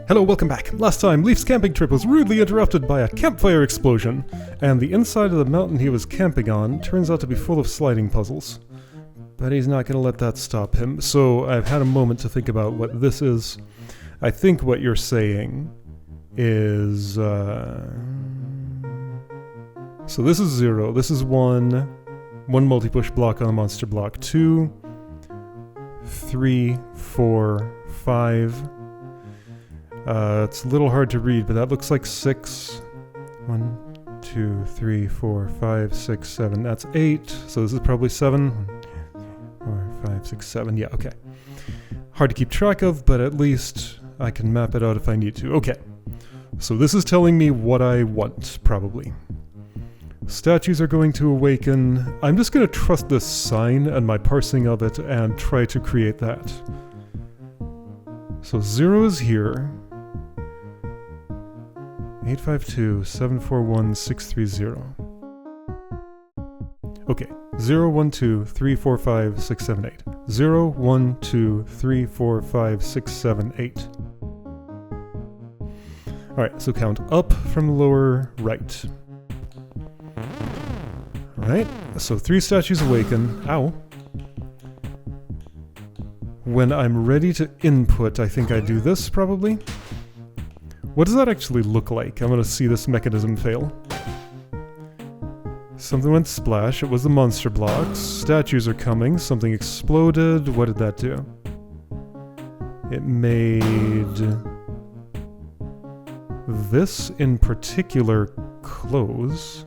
Hello, welcome back. Last time, Leaf's camping trip was rudely interrupted by a campfire explosion, and the inside of the mountain he was camping on turns out to be full of sliding puzzles. But he's not going to let that stop him, so I've had a moment to think about what this is. I think what you're saying is... So this is 0, this is 1, 1 multi-push block on a monster block, 2, 3, 4, 5... it's a little hard to read, but that looks like 6. 1, 2, 3, 4, 5, 6, 7. That's 8. So this is probably 7. 1, 4, 5, 6, 7. Yeah, okay. Hard to keep track of, but at least I can map it out if I need to. Okay. So this is telling me what I want, probably. Statues are going to awaken. I'm just going to trust this sign and my parsing of it and try to create that. So 0 is here. 852-741-630. Okay, 0, 1, 2, 3, 4, 5, 6, 7, 8. 0, 1, 2, 3, 4, 5, 6, 7, 8. Alright, so count up from the lower right. Alright, so 3 statues awaken. Ow. When I'm ready to input, I think I do this, probably. What does that actually look like? I'm going to see this mechanism fail. Something went splash. It was the monster blocks. Statues are coming. Something exploded. What did that do? It made... this in particular close.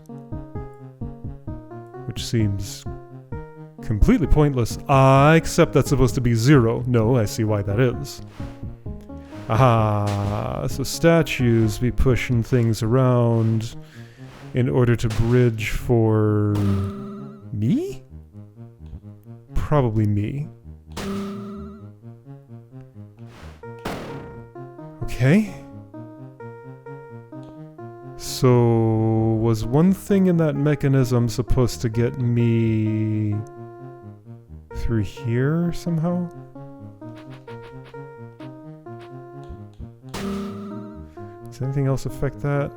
Which seems... completely pointless. Except that's supposed to be 0. No, I see why that is. Aha! So statues be pushing things around in order to bridge for... me? Probably me. Okay. So... was one thing in that mechanism supposed to get me... through here somehow? Does anything else affect that?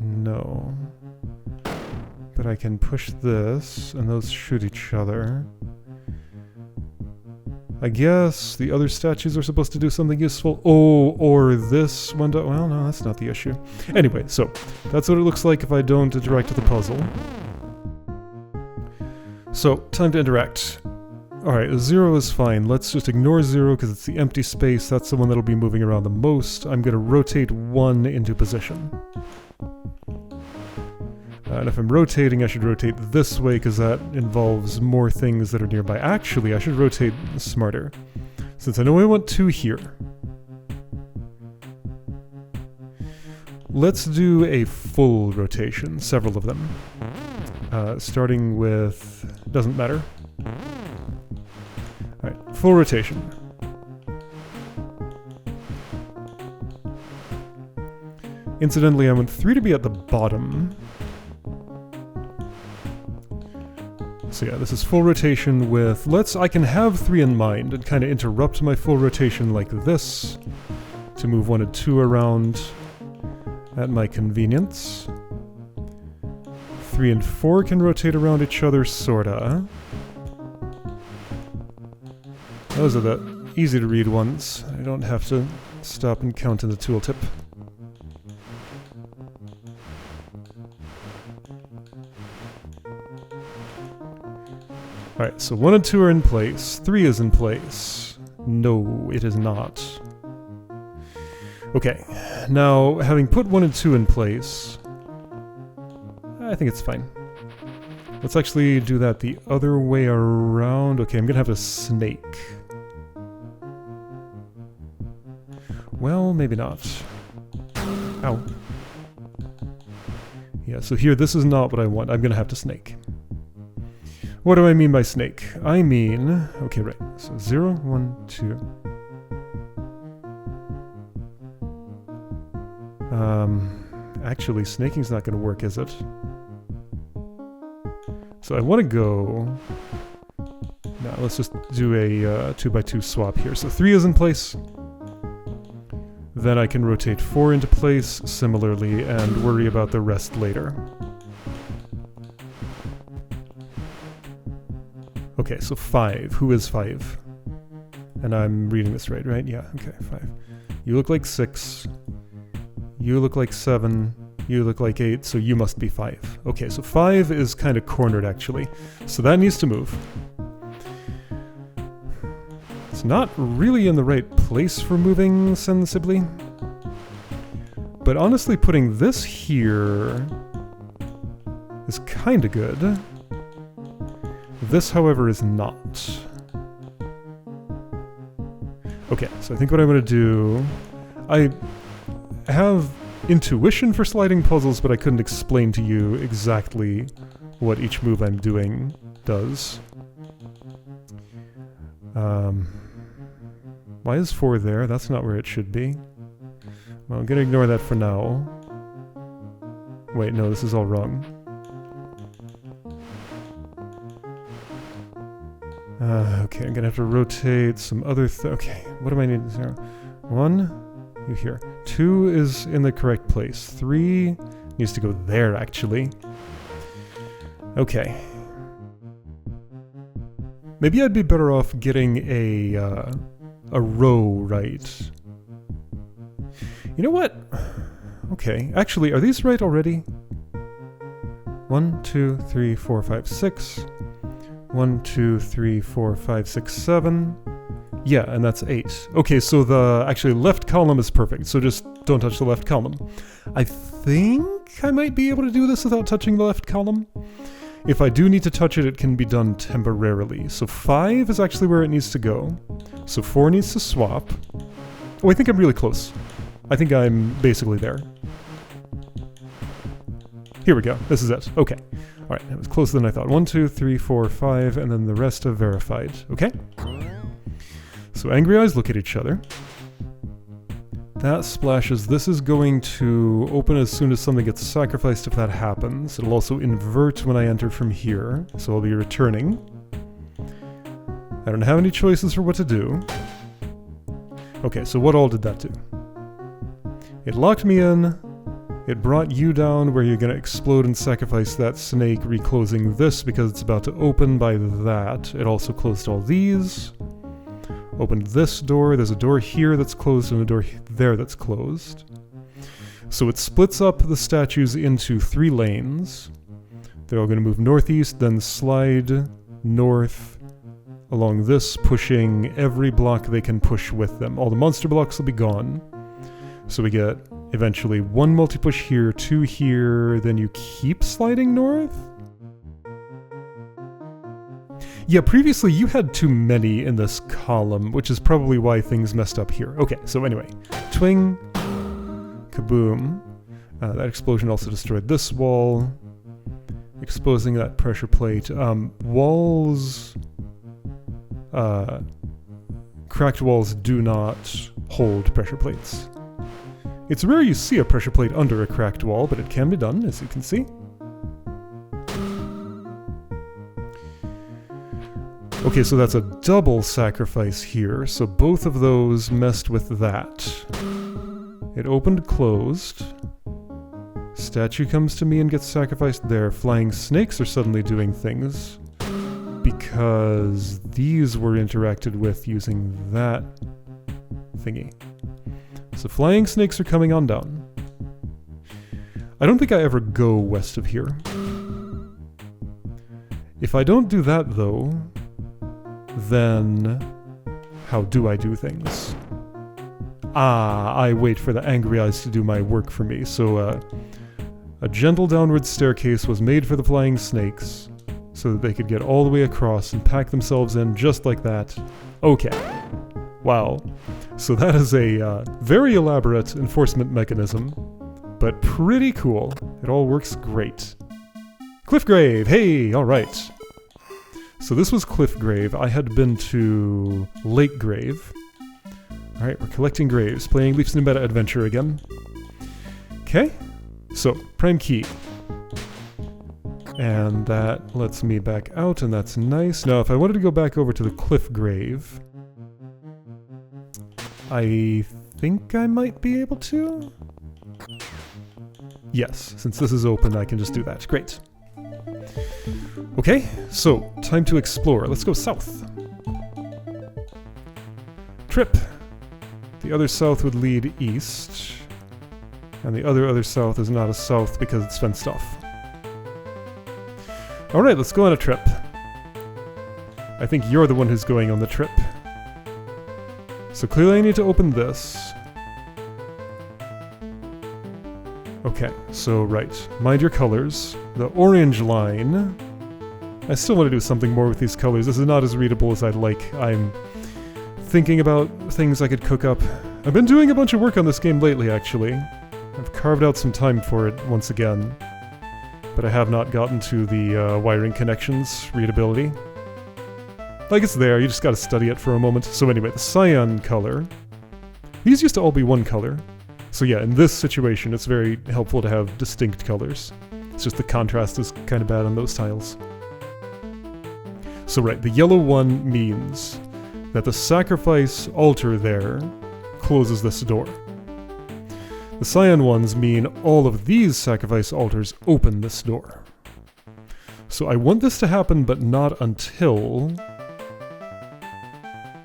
No. But I can push this, and those shoot each other. I guess the other statues are supposed to do something useful. Oh, or this one does. Well, no, that's not the issue. Anyway, so that's what it looks like if I don't interact with the puzzle. So, time to interact. Alright, 0 is fine. Let's just ignore 0 because it's the empty space. That's the one that'll be moving around the most. I'm going to rotate 1 into position. And if I'm rotating, I should rotate this way because that involves more things that are nearby. Actually, I should rotate smarter. Since I know I want 2 here. Let's do a full rotation, several of them. Starting with... doesn't matter. Alright, full rotation. Incidentally, I want 3 to be at the bottom. So yeah, this is full rotation with... I can have 3 in mind and kind of interrupt my full rotation like this to move 1 and 2 around at my convenience. 3 and 4 can rotate around each other, sorta. Those are the easy to read ones. I don't have to stop and count in the tooltip. Alright, so 1 and 2 are in place. 3 is in place. No, it is not. Okay, now having put 1 and 2 in place, I think it's fine. Let's actually do that the other way around. Okay, I'm gonna have a snake. Well, maybe not. Ow. Yeah, so here, this is not what I want. I'm gonna have to snake. What do I mean by snake? I mean... okay, right. So 0, 1, 2. Actually, snaking's not gonna work, is it? So I want to go... no, let's just do a 2x2 swap here. So 3 is in place. Then I can rotate 4 into place similarly and worry about the rest later. Okay, so 5. Who is 5? And I'm reading this right? Yeah, okay, 5. You look like 6. You look like 7. You look like 8, so you must be 5. Okay, so 5 is kind of cornered actually. So that needs to move. It's not really in the right place for moving sensibly. But honestly, putting this here is kind of good. This, however, is not. Okay, so I think what I'm going to do... I have intuition for sliding puzzles, but I couldn't explain to you exactly what each move I'm doing does. Why is 4 there? That's not where it should be. Well, I'm gonna ignore that for now. Wait, no, this is all wrong. Okay, I'm gonna have to rotate some other okay, what do I need? 0. 1, you here. 2 is in the correct place. 3 needs to go there, actually. Okay. Maybe I'd be better off getting a row right. You know what? Okay, actually, are these right already? 1, 2, 3, 4, 5, 6. 1, 2, 3, 4, 5, 6, 7. Yeah, and that's 8. Okay, so the actually left column is perfect, so just don't touch the left column. I think I might be able to do this without touching the left column. If I do need to touch it, it can be done temporarily. So 5 is actually where it needs to go. So 4 needs to swap. Oh, I think I'm really close. I think I'm basically there. Here we go. This is it. Okay. Alright, it was closer than I thought. 1, 2, 3, 4, 5, and then the rest have verified. Okay? So angry eyes look at each other. That splashes. This is going to open as soon as something gets sacrificed if that happens. It'll also invert when I enter from here, so I'll be returning. I don't have any choices for what to do. Okay, so what all did that do? It locked me in. It brought you down where you're going to explode and sacrifice that snake, reclosing this because it's about to open by that. It also closed all these. Opened this door. There's a door here that's closed and a door there that's closed. So it splits up the statues into 3 lanes. They're all going to move northeast, then slide north along this, pushing every block they can push with them. All the monster blocks will be gone. So we get eventually 1 multi-push here, 2 here, then you keep sliding north? Yeah, previously you had too many in this column, which is probably why things messed up here. Okay, so anyway. Twing. Kaboom. That explosion also destroyed this wall, exposing that pressure plate. Walls... cracked walls do not hold pressure plates. It's rare you see a pressure plate under a cracked wall, but it can be done, as you can see. Okay, so that's a double sacrifice here, so both of those messed with that. It opened, closed. Statue comes to me and gets sacrificed there. Flying snakes are suddenly doing things because these were interacted with using that thingy. So flying snakes are coming on down. I don't think I ever go west of here. If I don't do that, though, then how do I do things? I wait for the angry eyes to do my work for me. So a gentle downward staircase was made for the flying snakes so that they could get all the way across and pack themselves in just like that. Okay. Wow. So that is a very elaborate enforcement mechanism, but pretty cool. It all works great. Cliff Grave! Hey! Alright. So this was Cliff Grave. I had been to Lake Grave. Alright, we're collecting graves, playing Leaps in Meta Adventure again. Okay, so prime key. And that lets me back out, and that's nice. Now, if I wanted to go back over to the Cliff Grave, I think I might be able to? Yes, since this is open, I can just do that. Great. Okay, so time to explore. Let's go south. Trip. The other south would lead east. And the other south is not a south because it's fenced off. Alright, let's go on a trip. I think you're the one who's going on the trip. So clearly I need to open this. Okay, so right. Mind your colors. The orange line. I still want to do something more with these colors. This is not as readable as I'd like. I'm thinking about things I could cook up. I've been doing a bunch of work on this game lately, actually. I've carved out some time for it once again. But I have not gotten to the wiring connections readability. Like, it's there, you just gotta study it for a moment. So anyway, the cyan color. These used to all be one color. So yeah, in this situation, it's very helpful to have distinct colors. It's just the contrast is kind of bad on those tiles. So right, the yellow one means that the sacrifice altar there closes this door. The cyan ones mean all of these sacrifice altars open this door. So I want this to happen, but not until...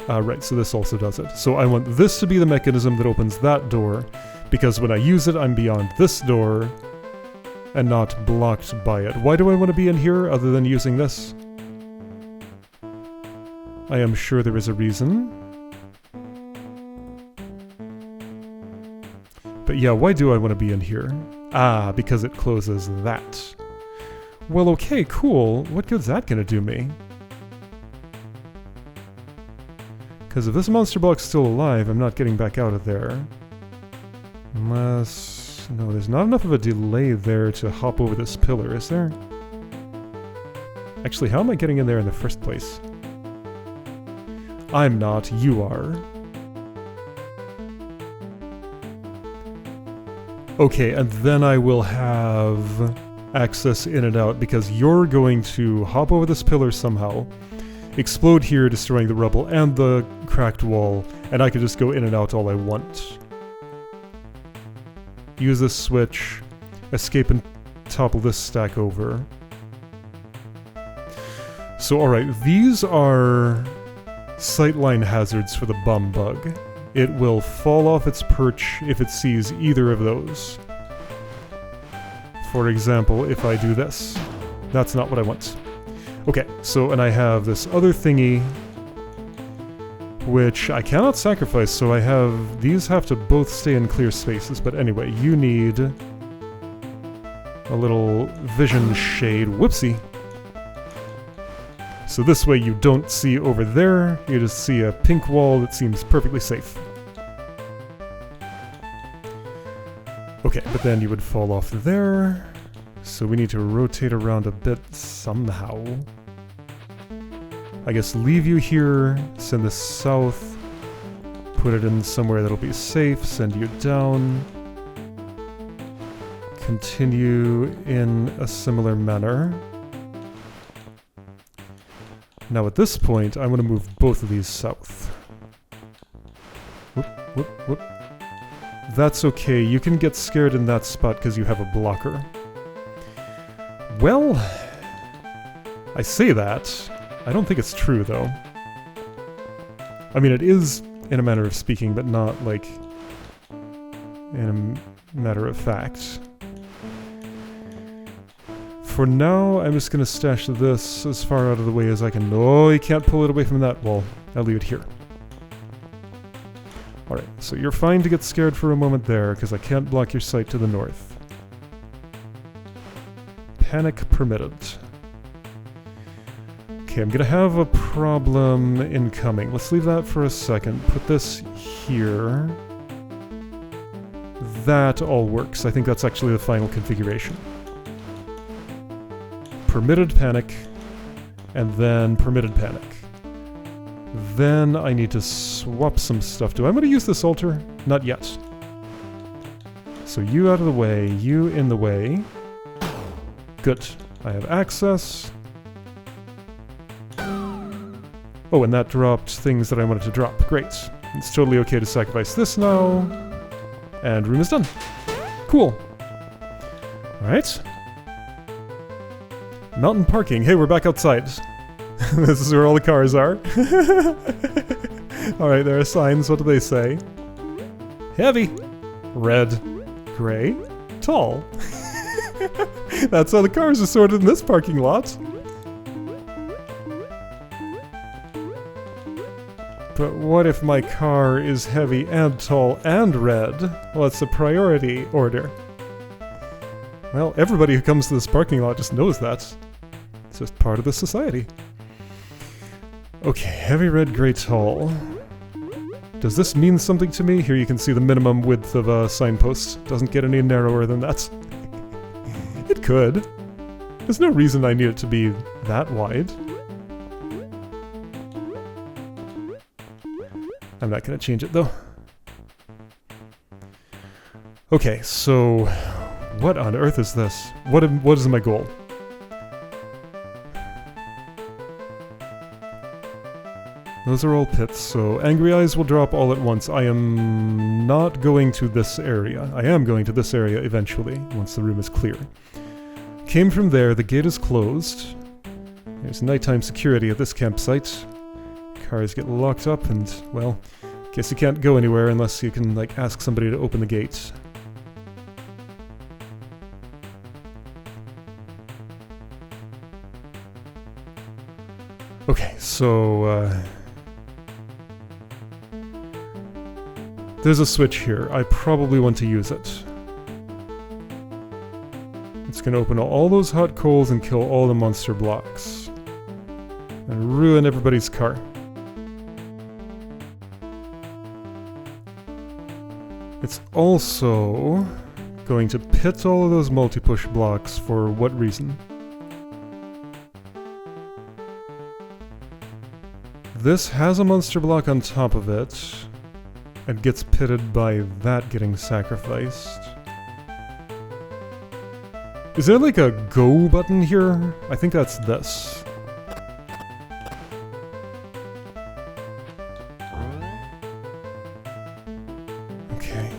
right, so this also does it. So I want this to be the mechanism that opens that door, because when I use it, I'm beyond this door, and not blocked by it. Why do I want to be in here, other than using this? I am sure there is a reason. But yeah, why do I want to be in here? Ah, because it closes that. Well, okay, cool. What good's that gonna do me? Because if this monster block's still alive, I'm not getting back out of there. Unless... no, there's not enough of a delay there to hop over this pillar, is there? Actually, how am I getting in there in the first place? I'm not, you are. Okay, and then I will have access in and out, because you're going to hop over this pillar somehow, explode here, destroying the rubble and the cracked wall, and I can just go in and out all I want. Use this switch, escape and topple this stack over. So alright, these are sightline hazards for the bum bug. It will fall off its perch if it sees either of those. For example, if I do this. That's not what I want. Okay, so, and I have this other thingy, which I cannot sacrifice, so I have... these have to both stay in clear spaces, but anyway, you need a little vision shade. Whoopsie! So this way you don't see over there, you just see a pink wall that seems perfectly safe. Okay, but then you would fall off there, so we need to rotate around a bit somehow. I guess leave you here, send this south, put it in somewhere that'll be safe, send you down, continue in a similar manner. Now at this point, I want to move both of these south. Whoop, whoop, whoop. That's okay, you can get scared in that spot because you have a blocker. Well, I say that. I don't think it's true, though. I mean, it is in a manner of speaking, but not, like, in a matter of fact. For now, I'm just gonna stash this as far out of the way as I can. Oh, you can't pull it away from that wall. I'll leave it here. Alright, so you're fine to get scared for a moment there, because I can't block your sight to the north. Panic permitted. Okay, I'm gonna have a problem incoming. Let's leave that for a second. Put this here. That all works. I think that's actually the final configuration. Permitted panic, and then permitted panic. Then I need to swap some stuff. Do I want to use this altar? Not yet. So you out of the way, you in the way. Good. I have access. Oh, and that dropped things that I wanted to drop. Great. It's totally okay to sacrifice this now. And room is done. Cool. Alright. Mountain parking. Hey, we're back outside. This is where all the cars are. Alright, there are signs. What do they say? Heavy. Red. Gray. Tall. That's how the cars are sorted in this parking lot. But what if my car is heavy and tall and red? What's the priority order? Well, everybody who comes to this parking lot just knows that. It's just part of the society. Okay, heavy, red, gray, tall. Does this mean something to me? Here you can see the minimum width of a signpost. Doesn't get any narrower than that. It could. There's no reason I need it to be that wide. I'm not going to change it though. Okay, so what on earth is this? What is my goal? Those are all pits, so Angry Eyes will drop all at once. I am not going to this area. I am going to this area eventually, once the room is clear. Came from there, the gate is closed. There's nighttime security at this campsite. Cars get locked up and, well, guess you can't go anywhere unless you can, like, ask somebody to open the gate. Okay, so, there's a switch here. I probably want to use it. It's gonna open all those hot coals and kill all the monster blocks. And ruin everybody's car. It's also going to pit all of those multi-push blocks for what reason? This has a monster block on top of it. And gets pitted by that getting sacrificed. Is there like a go button here? I think that's this. Okay.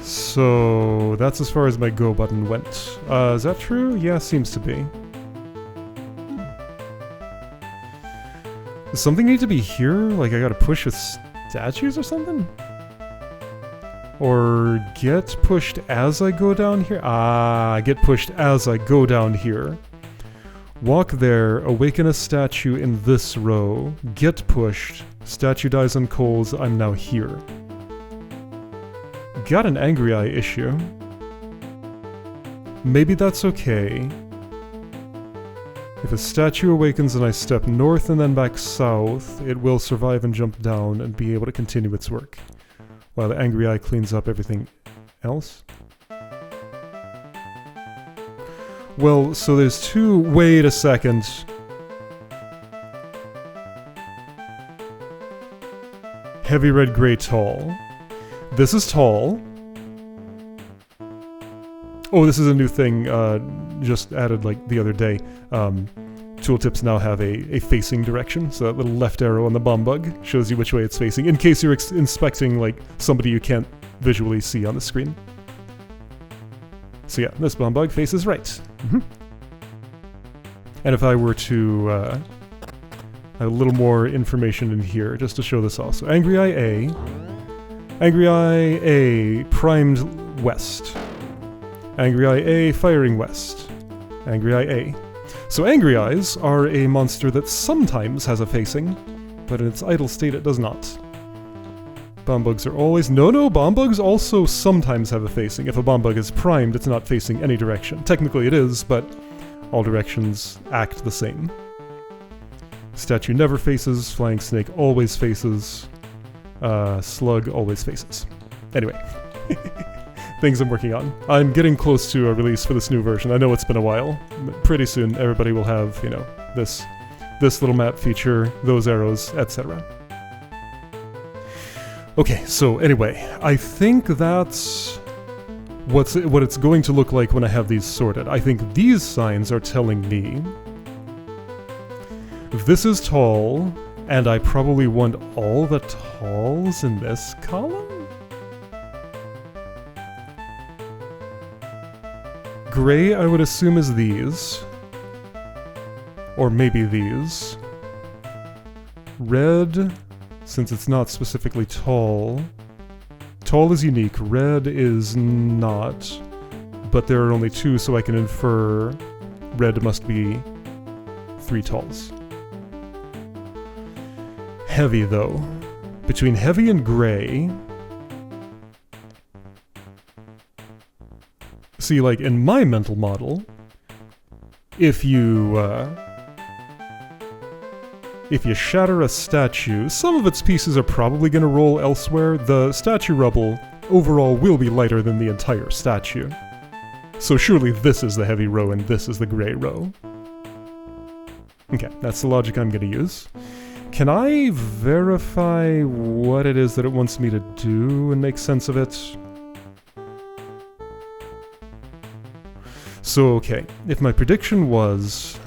So that's as far as my go button went. Is that true? Yeah, seems to be. Does something need to be here? Like I gotta push with statues or something? Or get pushed as I go down here? Ah, get pushed as I go down here. Walk there, awaken a statue in this row, get pushed, statue dies on coals, I'm now here. Got an Angry Eye issue. Maybe that's okay. If a statue awakens and I step north and then back south, it will survive and jump down and be able to continue its work, while the Angry Eye cleans up everything else. Well, so there's two... Wait a second. Heavy red, gray, tall. This is tall. Oh, this is a new thing, just added like the other day. Tooltips now have a facing direction, so that little left arrow on the bomb bug shows you which way it's facing, in case you're inspecting like somebody you can't visually see on the screen. So yeah, this bomb bug faces right. Mm-hmm. And if I were to add a little more information in here, just to show this also. Angry Eye A. Angry Eye A primed west. Angry Eye A firing west. Angry Eye A. So Angry Eyes are a monster that sometimes has a facing, but in its idle state it does not. Bomb bugs are always... No, bomb bugs also sometimes have a facing. If a bomb bug is primed, it's not facing any direction. Technically it is, but all directions act the same. Statue never faces, flying snake always faces, slug always faces. Anyway. Things I'm working on. I'm getting close to a release for this new version. I know it's been a while. Pretty soon everybody will have, you know, this little map feature, those arrows, etc. Okay, so anyway, I think that's what it's going to look like when I have these sorted. I think these signs are telling me This is tall, and I probably want all the talls in this column? Gray, I would assume, is these. Or maybe these. Red, since it's not specifically tall. Tall is unique, red is not. But there are only 2, so I can infer red must be 3 talls. Heavy, though. Between heavy and gray... See, like, in my mental model, if you shatter a statue, some of its pieces are probably going to roll elsewhere. The statue rubble overall will be lighter than the entire statue. So surely this is the heavy row and this is the gray row. Okay, that's the logic I'm going to use. Can I verify what it is that it wants me to do and make sense of it? So, okay, if my prediction was...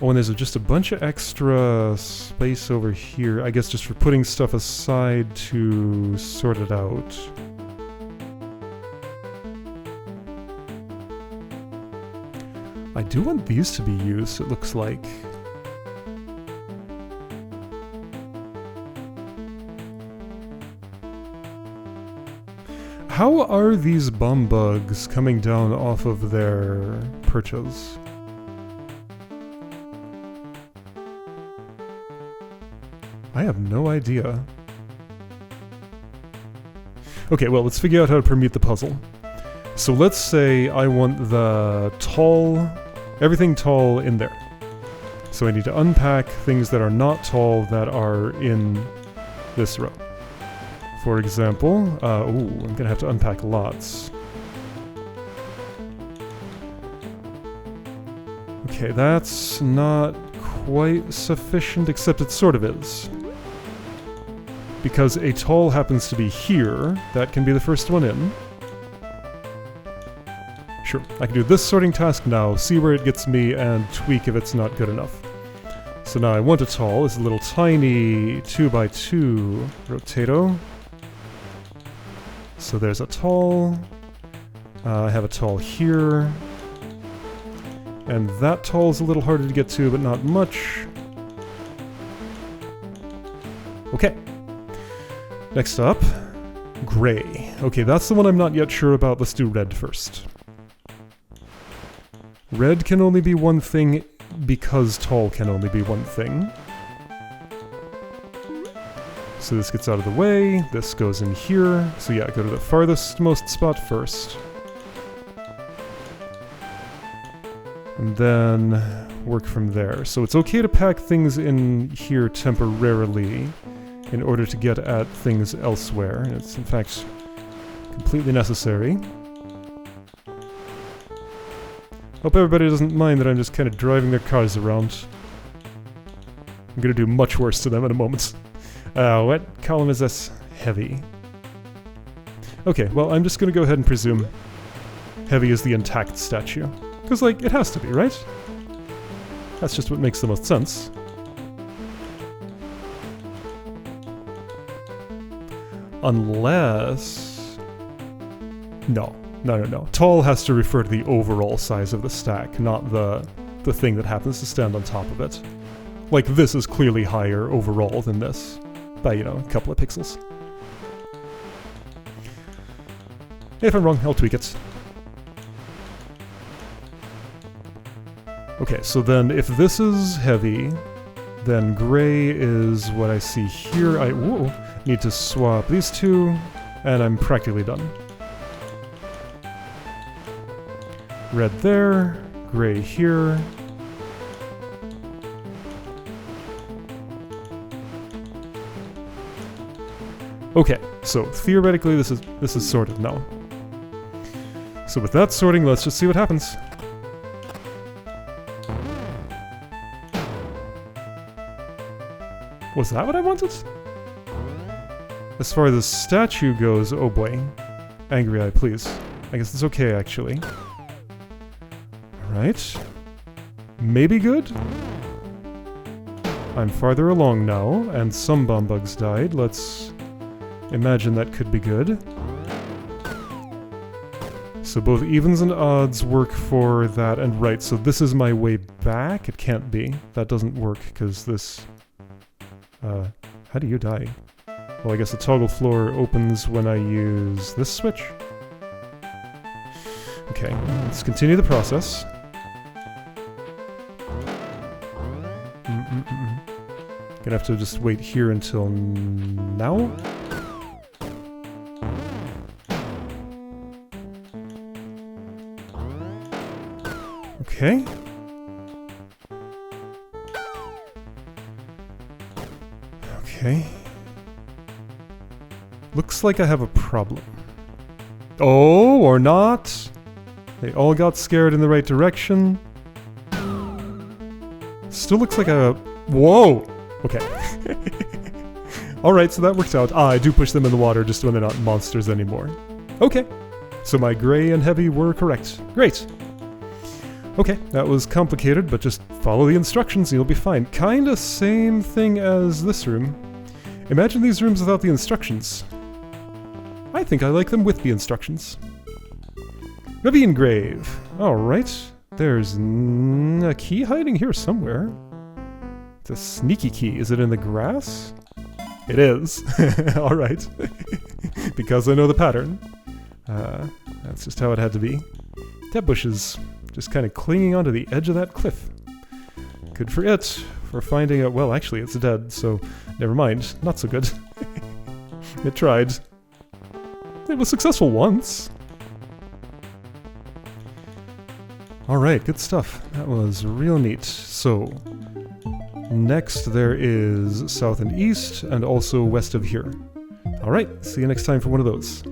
Oh, and there's just a bunch of extra space over here, I guess just for putting stuff aside to sort it out. I do want these to be used, it looks like. How are these bum bugs coming down off of their perches? I have no idea. Okay, well, let's figure out how to permute the puzzle. So let's say I want the tall, everything tall in there. So I need to unpack things that are not tall that are in this row. For example, I'm gonna have to unpack lots. Okay, that's not quite sufficient, except it sort of is. Because a tall happens to be here, that can be the first one in. Sure, I can do this sorting task now, see where it gets me, and tweak if it's not good enough. So now I want a tall, it's a little tiny 2x2 rotato. So there's a tall, I have a tall here, and that tall's a little harder to get to, but not much. Okay. Next up, gray. Okay, that's the one I'm not yet sure about. Let's do red first. Red can only be one thing because tall can only be one thing. So this gets out of the way, this goes in here. So yeah, go to the farthest most spot first. And then work from there. So it's okay to pack things in here temporarily in order to get at things elsewhere. It's in fact completely necessary. Hope everybody doesn't mind that I'm just kind of driving their cars around. I'm gonna do much worse to them in a moment. What column is this? Heavy. Okay, well, I'm just gonna go ahead and presume heavy is the intact statue. Because, like, it has to be, right? That's just what makes the most sense. Unless... No. Tall has to refer to the overall size of the stack, not the thing that happens to stand on top of it. Like, this is clearly higher overall than this. By, you know, a couple of pixels. If I'm wrong, I'll tweak it. Okay, so then if this is heavy, then gray is what I see here. I need to swap these two, and I'm practically done. Red there, gray here. Okay, so theoretically this is sorted now. So with that sorting, let's just see what happens. Was that what I wanted? As far as the statue goes, oh boy. Angry Eye, please. I guess it's okay, actually. Alright. maybe good? I'm farther along now, and some bomb bugs died. Let's imagine that could be good. So both evens and odds work for that, and right, so this is my way back? It can't be. That doesn't work, because this... how do you die? Well, I guess the toggle floor opens when I use this switch. Okay, let's continue the process. Gonna have to just wait here until now. Okay. Okay. Looks like I have a problem. Oh, or not? They all got scared in the right direction. Still looks like a... Whoa! Okay. Alright, so that works out. Ah, I do push them in the water just when they're not monsters anymore. Okay. So my gray and heavy were correct. Great. Okay, that was complicated, but just follow the instructions and you'll be fine. Kinda same thing as this room. Imagine these rooms without the instructions. I think I like them with the instructions. Ravine Grave. Alright. There's a key hiding here somewhere. It's a sneaky key. Is it in the grass? It is. Alright. Because I know the pattern. That's just how it had to be. That bush is just kind of clinging onto the edge of that cliff. Good for it. For finding out... Well, actually, it's dead, so never mind. Not so good. It tried. It was successful once. Alright, good stuff. That was real neat. So, next there is south and east, and also west of here. Alright, see you next time for one of those.